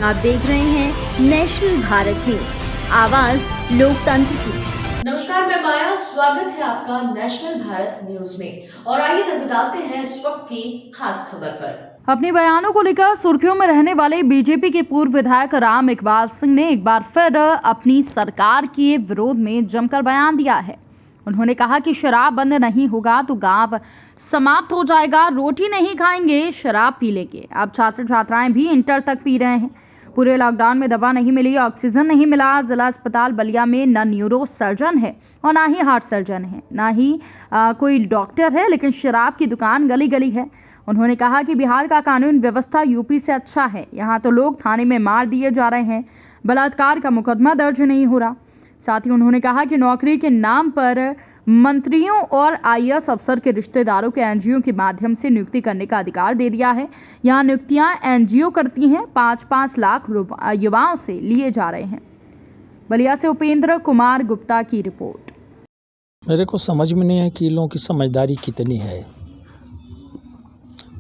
आप देख रहे हैं नेशनल भारत न्यूज, आवाज लोकतंत्र की। नमस्कार, मैं माया। स्वागत है आपका नेशनल भारत न्यूज में और आइए नजर डालते हैं इस वक्त की खास खबर पर। अपने बयानों को लेकर सुर्खियों में रहने वाले बीजेपी के पूर्व विधायक राम इकबाल सिंह ने एक बार फिर अपनी सरकार के विरोध में जमकर बयान दिया है। उन्होंने कहा कि शराब बंद नहीं होगा तो गांव समाप्त हो जाएगा, रोटी नहीं खाएंगे, शराब पी लेंगे। अब छात्र छात्राएं भी इंटर तक पी रहे हैं। पूरे लॉकडाउन में दवा नहीं मिली, ऑक्सीजन नहीं मिला। जिला अस्पताल बलिया में न न्यूरो सर्जन है और ना ही हार्ट सर्जन है, ना ही कोई डॉक्टर है, लेकिन शराब की दुकान गली गली है। उन्होंने कहा कि बिहार का कानून व्यवस्था यूपी से अच्छा है। यहाँ तो लोग थाने में मार दिए जा रहे हैं, बलात्कार का मुकदमा दर्ज नहीं हो रहा। साथ ही उन्होंने कहा कि नौकरी के नाम पर मंत्रियों और आईएएस अफसर के रिश्तेदारों के एनजीओ के माध्यम से नियुक्ति करने का अधिकार दे दिया है। यहाँ नियुक्तियां एनजीओ करती हैं, 5-5 लाख युवाओं से लिए जा रहे हैं। बलिया से उपेंद्र कुमार गुप्ता की रिपोर्ट। मेरे को समझ में नहीं है कि इन लोगों की समझदारी कितनी है।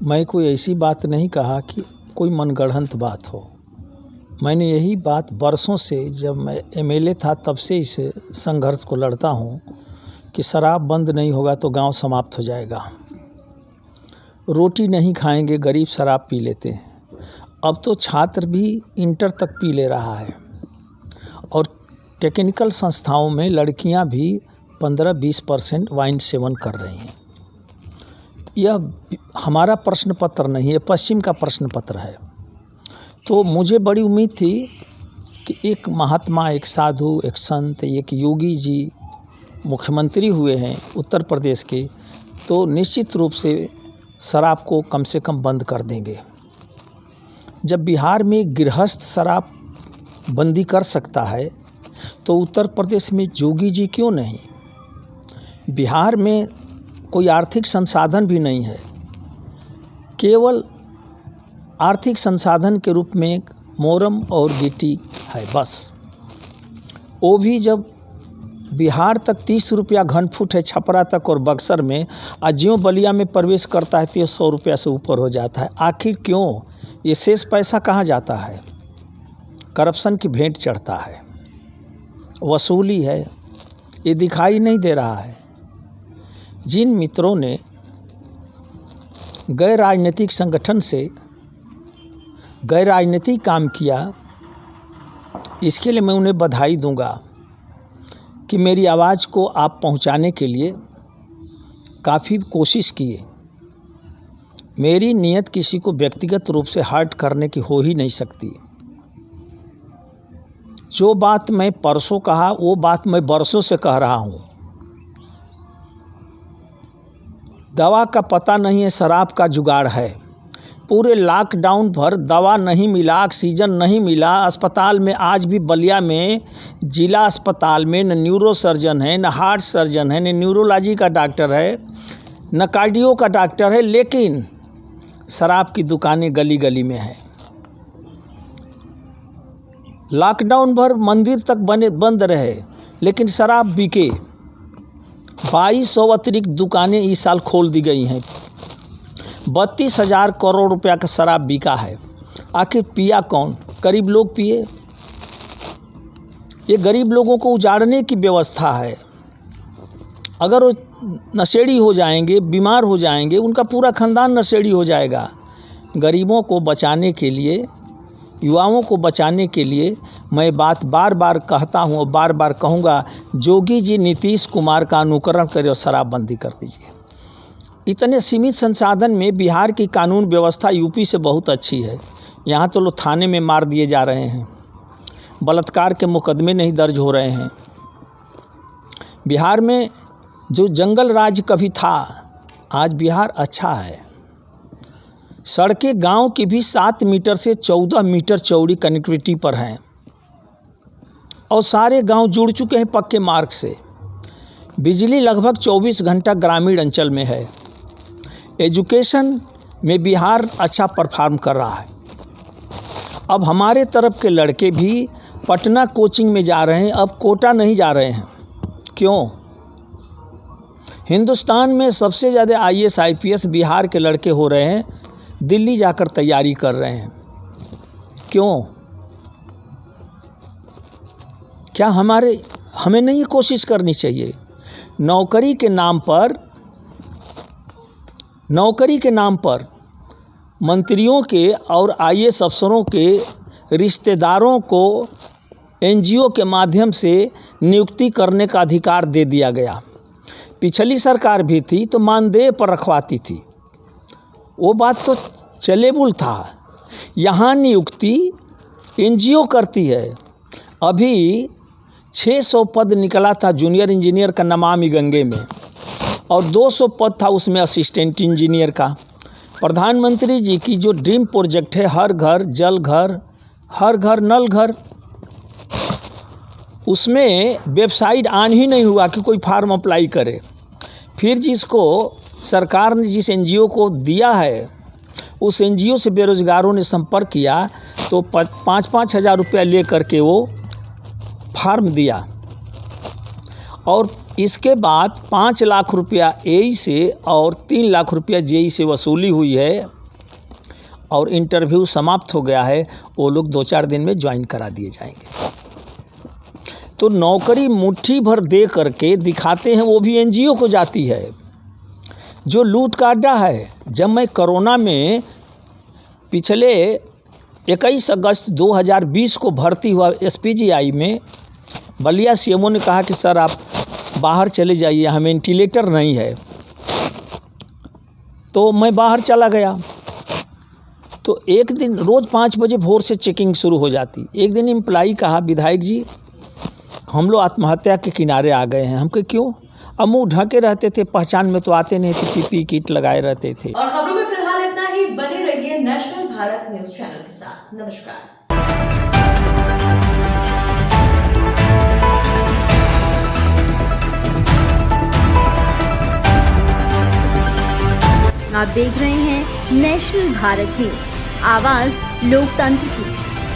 मैं कोई ऐसी बात नहीं कहा कि कोई मनगढ़ंत बात हो। मैंने यही बात बरसों से, जब मैं एमएलए था तब से इस संघर्ष को लड़ता हूँ कि शराब बंद नहीं होगा तो गांव समाप्त हो जाएगा, रोटी नहीं खाएंगे, गरीब शराब पी लेते हैं। अब तो छात्र भी इंटर तक पी ले रहा है और टेक्निकल संस्थाओं में लड़कियां भी 15-20% वाइन सेवन कर रही हैं। यह हमारा प्रश्न पत्र नहीं है, पश्चिम का प्रश्न पत्र है। तो मुझे बड़ी उम्मीद थी कि एक महात्मा, एक साधु, एक संत, एक योगी जी मुख्यमंत्री हुए हैं उत्तर प्रदेश के, तो निश्चित रूप से शराब को कम से कम बंद कर देंगे। जब बिहार में गृहस्थ शराब बंदी कर सकता है तो उत्तर प्रदेश में योगी जी क्यों नहीं? बिहार में कोई आर्थिक संसाधन भी नहीं है, केवल आर्थिक संसाधन के रूप में मोरम और गिट्टी है बस। वो भी जब बिहार तक 30 रुपया घन फुट है, छपरा तक और बक्सर में, अजियों बलिया में प्रवेश करता है तो 100 रुपया से ऊपर हो जाता है। आखिर क्यों? ये शेष पैसा कहाँ जाता है? करप्शन की भेंट चढ़ता है, वसूली है, ये दिखाई नहीं दे रहा है। जिन मित्रों ने गैर राजनीतिक संगठन से गैर राजनीतिक काम किया, इसके लिए मैं उन्हें बधाई दूंगा कि मेरी आवाज़ को आप पहुंचाने के लिए काफ़ी कोशिश किए। मेरी नीयत किसी को व्यक्तिगत रूप से हर्ट करने की हो ही नहीं सकती। जो बात मैं परसों कहा वो बात मैं बरसों से कह रहा हूँ। दवा का पता नहीं है, शराब का जुगाड़ है। पूरे लॉकडाउन भर दवा नहीं मिला, ऑक्सीजन नहीं मिला। अस्पताल में आज भी बलिया में जिला अस्पताल में न न्यूरो सर्जन है, न हार्ट सर्जन है, न न्यूरोलॉजी का डॉक्टर है, न कार्डियो का डॉक्टर है, लेकिन शराब की दुकानें गली गली में है। लॉकडाउन भर मंदिर तक बंद रहे लेकिन शराब बिके। 2200 अतिरिक्त दुकानें इस साल खोल दी गई हैं। 32,000 करोड़ रुपया का शराब बिका है। आखिर पिया कौन? गरीब लोग पिए। ये गरीब लोगों को उजाड़ने की व्यवस्था है। अगर वो नशेड़ी हो जाएंगे, बीमार हो जाएंगे, उनका पूरा खानदान नशेड़ी हो जाएगा। गरीबों को बचाने के लिए, युवाओं को बचाने के लिए मैं बात बार बार कहता हूँ और बार बार कहूँगा, योगी जी नीतीश कुमार का अनुकरण करें और शराबबंदी कर दीजिए। इतने सीमित संसाधन में बिहार की कानून व्यवस्था यूपी से बहुत अच्छी है। यहाँ तो लोग थाने में मार दिए जा रहे हैं, बलात्कार के मुकदमे नहीं दर्ज हो रहे हैं। बिहार में जो जंगल राज कभी था, आज बिहार अच्छा है। सड़कें गांव की भी 7 मीटर से 14 मीटर चौड़ी कनेक्टिविटी पर हैं और सारे गांव जुड़ चुके हैं पक्के मार्ग से। बिजली लगभग 24 घंटा ग्रामीण अंचल में है। एजुकेशन में बिहार अच्छा परफॉर्म कर रहा है। अब हमारे तरफ के लड़के भी पटना कोचिंग में जा रहे हैं, अब कोटा नहीं जा रहे हैं। क्यों? हिंदुस्तान में सबसे ज़्यादा आईएएस आईपीएस बिहार के लड़के हो रहे हैं, दिल्ली जाकर तैयारी कर रहे हैं। क्यों? क्या हमें नहीं कोशिश करनी चाहिए? नौकरी के नाम पर मंत्रियों के और आईएएस अफसरों के रिश्तेदारों को एनजीओ के माध्यम से नियुक्ति करने का अधिकार दे दिया गया। पिछली सरकार भी थी तो मानदेय पर रखवाती थी, वो बात तो चलेबुल था। यहाँ नियुक्ति एनजीओ करती है। अभी 600 पद निकला था जूनियर इंजीनियर का नमामि गंगे में, और 200 पद था उसमें असिस्टेंट इंजीनियर का। प्रधानमंत्री जी की जो ड्रीम प्रोजेक्ट है, हर घर जल घर, हर घर नल घर, उसमें वेबसाइट ऑन ही नहीं हुआ कि कोई फार्म अप्लाई करे। फिर जिसको सरकार ने जिस एनजीओ को दिया है, उस एनजीओ से बेरोजगारों ने संपर्क किया तो 5-5 हज़ार रुपया ले करके वो फार्म दिया, और इसके बाद 5 लाख रुपया एई से और 3 लाख रुपया जेई से वसूली हुई है, और इंटरव्यू समाप्त हो गया है। वो लोग 2-4 दिन में ज्वाइन करा दिए जाएंगे। तो नौकरी मुट्ठी भर दे करके दिखाते हैं, वो भी एनजीओ को जाती है, जो लूट का अड्डा है। जब मैं कोरोना में पिछले 21 अगस्त 2020 को भर्ती हुआ एसपीजीआई में, बलिया सीएमओ ने कहा कि सर आप बाहर चले जाइए, यहाँ वेंटिलेटर नहीं है। तो मैं बाहर चला गया, तो एक दिन रोज़ 5 बजे भोर से चेकिंग शुरू हो जाती। एक दिन एम्प्लाई कहा, विधायक जी हम लोग आत्महत्या के किनारे आ गए हैं। हम कहे क्यों? अब मुँह ढके रहते थे, पहचान में तो आते नहीं थे, पीपी किट लगाए रहते थे। और खबरों में फिलहाल इतना ही। बने रहिए नेशनल भारत न्यूज चैनल के साथ। नमस्कार। आप देख रहे हैं नेशनल भारत न्यूज, आवाज लोकतंत्र की।